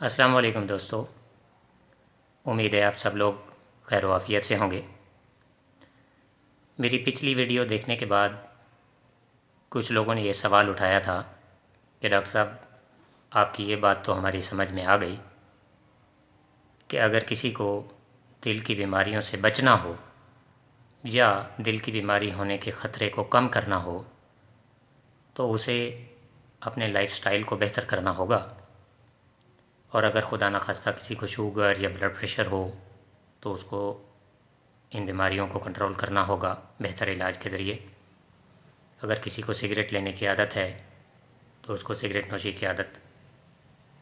السلام علیکم دوستو، امید ہے آپ سب لوگ خیر و عافیت سے ہوں گے۔ میری پچھلی ویڈیو دیکھنے کے بعد کچھ لوگوں نے یہ سوال اٹھایا تھا کہ ڈاکٹر صاحب آپ کی یہ بات تو ہماری سمجھ میں آ گئی کہ اگر کسی کو دل کی بیماریوں سے بچنا ہو یا دل کی بیماری ہونے کے خطرے کو کم کرنا ہو تو اسے اپنے لائف سٹائل کو بہتر کرنا ہوگا، اور اگر خدا نخواستہ کسی کو شوگر یا بلڈ پریشر ہو تو اس کو ان بیماریوں کو کنٹرول کرنا ہوگا بہتر علاج کے ذریعے۔ اگر کسی کو سگریٹ لینے کی عادت ہے تو اس کو سگریٹ نوشی کی عادت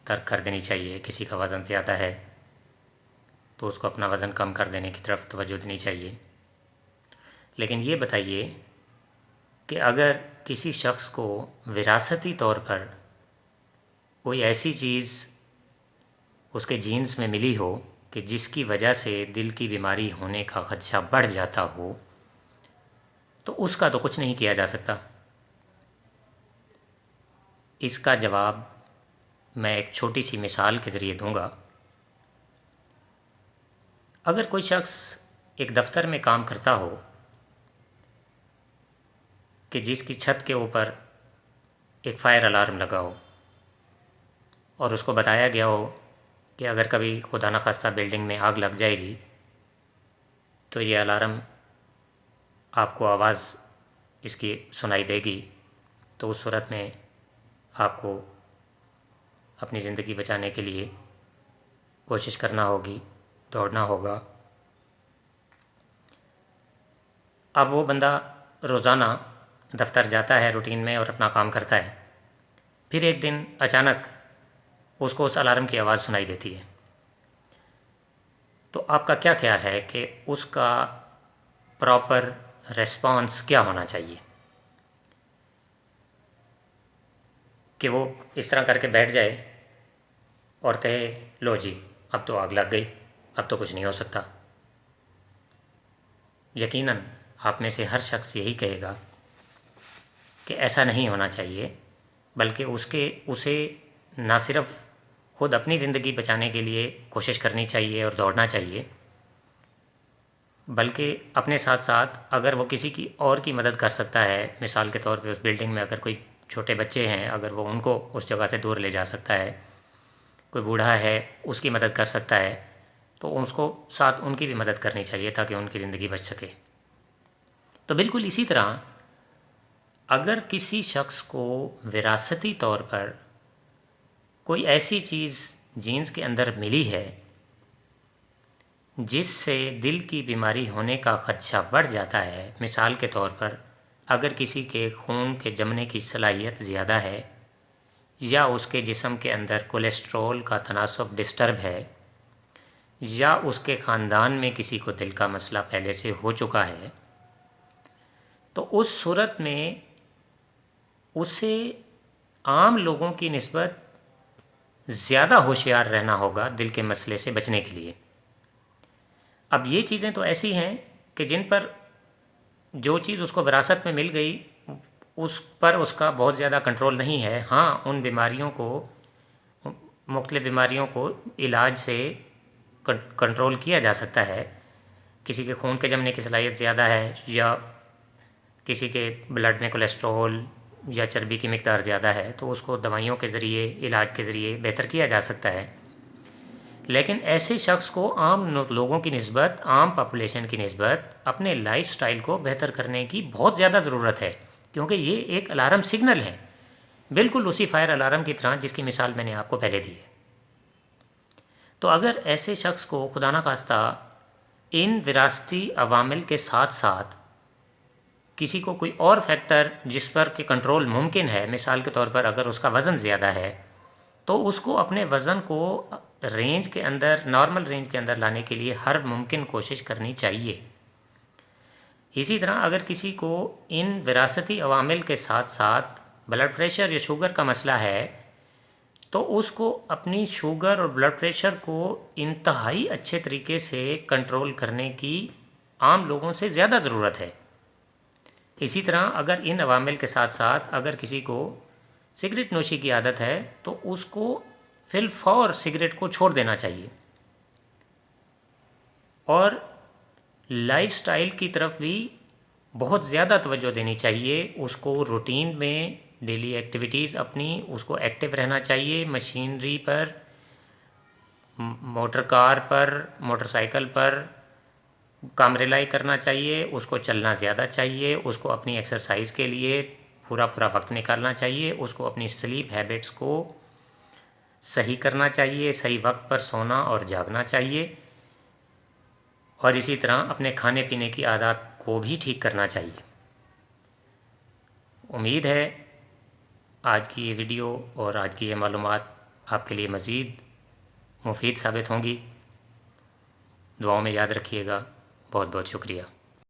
ترک کر دینی چاہیے۔ کسی کا وزن زیادہ ہے تو اس کو اپنا وزن کم کر دینے کی طرف توجہ دینی چاہیے۔ لیکن یہ بتائیے کہ اگر کسی شخص کو وراثتی طور پر کوئی ایسی چیز اس کے جینز میں ملی ہو کہ جس کی وجہ سے دل کی بیماری ہونے کا خدشہ بڑھ جاتا ہو تو اس کا تو کچھ نہیں کیا جا سکتا۔ اس کا جواب میں ایک چھوٹی سی مثال کے ذریعے دوں گا۔ اگر کوئی شخص ایک دفتر میں کام کرتا ہو کہ جس کی چھت کے اوپر ایک فائر الارم لگا ہو اور اس کو بتایا گیا ہو کہ اگر کبھی خدا نخواستہ بلڈنگ میں آگ لگ جائے گی تو یہ الارم آپ کو آواز اس کی سنائی دے گی، تو اس صورت میں آپ کو اپنی زندگی بچانے کے لیے کوشش کرنا ہوگی، دوڑنا ہوگا۔ اب وہ بندہ روزانہ دفتر جاتا ہے روٹین میں اور اپنا کام کرتا ہے، پھر ایک دن اچانک اس کو اس الارم کی آواز سنائی دیتی ہے، تو آپ کا کیا خیال ہے کہ اس کا پراپر ریسپانس کیا ہونا چاہیے؟ کہ وہ اس طرح کر کے بیٹھ جائے اور کہے لو جی اب تو آگ لگ گئی، اب تو کچھ نہیں ہو سکتا؟ یقیناً آپ میں سے ہر شخص یہی کہے گا کہ ایسا نہیں ہونا چاہیے، بلکہ اسے نہ صرف خود اپنی زندگی بچانے کے لیے کوشش کرنی چاہیے اور دوڑنا چاہیے، بلکہ اپنے ساتھ ساتھ اگر وہ کسی کی اور کی مدد کر سکتا ہے، مثال کے طور پہ اس بلڈنگ میں اگر کوئی چھوٹے بچے ہیں، اگر وہ ان کو اس جگہ سے دور لے جا سکتا ہے، کوئی بوڑھا ہے اس کی مدد کر سکتا ہے، تو اس کو ساتھ ان کی بھی مدد کرنی چاہیے تاکہ ان کی زندگی بچ سکے۔ تو بالکل اسی طرح اگر کسی شخص کو وراثتی طور پر کوئی ایسی چیز جینز کے اندر ملی ہے جس سے دل کی بیماری ہونے کا خدشہ بڑھ جاتا ہے، مثال کے طور پر اگر کسی کے خون کے جمنے کی صلاحیت زیادہ ہے یا اس کے جسم کے اندر کولیسٹرول کا تناسب ڈسٹرب ہے یا اس کے خاندان میں کسی کو دل کا مسئلہ پہلے سے ہو چکا ہے، تو اس صورت میں اسے عام لوگوں کی نسبت زیادہ ہوشیار رہنا ہوگا دل کے مسئلے سے بچنے کے لیے۔ اب یہ چیزیں تو ایسی ہیں کہ جن پر جو چیز اس کو وراثت میں مل گئی اس پر اس کا بہت زیادہ کنٹرول نہیں ہے۔ ہاں، ان مختلف بیماریوں کو علاج سے کنٹرول کیا جا سکتا ہے۔ کسی کے خون کے جمنے کی صلاحیت زیادہ ہے یا کسی کے بلڈ میں کولیسٹرول یا چربی کی مقدار زیادہ ہے تو اس کو دوائیوں کے ذریعے، علاج کے ذریعے بہتر کیا جا سکتا ہے، لیکن ایسے شخص کو عام لوگوں کی نسبت، عام پاپولیشن کی نسبت اپنے لائف سٹائل کو بہتر کرنے کی بہت زیادہ ضرورت ہے، کیونکہ یہ ایک الارم سگنل ہے، بالکل اسی فائر الارم کی طرح جس کی مثال میں نے آپ کو پہلے دی ہے۔ تو اگر ایسے شخص کو خدا نخواستہ ان وراثتی عوامل کے ساتھ ساتھ کسی کو کوئی اور فیکٹر جس پر کہ کنٹرول ممکن ہے، مثال کے طور پر اگر اس کا وزن زیادہ ہے تو اس کو اپنے وزن کو رینج کے اندر، نارمل رینج کے اندر لانے کے لیے ہر ممکن کوشش کرنی چاہیے۔ اسی طرح اگر کسی کو ان وراثتی عوامل کے ساتھ ساتھ بلڈ پریشر یا شوگر کا مسئلہ ہے تو اس کو اپنی شوگر اور بلڈ پریشر کو انتہائی اچھے طریقے سے کنٹرول کرنے کی عام لوگوں سے زیادہ ضرورت ہے۔ اسی طرح اگر ان عوامل کے ساتھ ساتھ اگر کسی کو سگریٹ نوشی کی عادت ہے تو اس کو فی الفور سگریٹ کو چھوڑ دینا چاہیے، اور لائف سٹائل کی طرف بھی بہت زیادہ توجہ دینی چاہیے. اس کو روٹین میں ڈیلی ایکٹیویٹیز اپنی اس کو ایکٹیو رہنا چاہیے، مشینری پر، موٹر کار پر، موٹر سائیکل پر کام ریلائی کرنا چاہیے، اس کو چلنا زیادہ چاہیے، اس کو اپنی ایکسرسائز کے لیے پورا وقت نکالنا چاہیے، اس کو اپنی سلیپ ہیبٹس کو صحیح کرنا چاہیے، صحیح وقت پر سونا اور جاگنا چاہیے، اور اسی طرح اپنے کھانے پینے کی عادات کو بھی ٹھیک کرنا چاہیے. امید ہے آج کی یہ ویڈیو اور آج کی یہ معلومات آپ کے لیے مزید مفید ثابت ہوں گی. دعاؤں میں یاد رکھیے گا. بہت بہت شکریہ.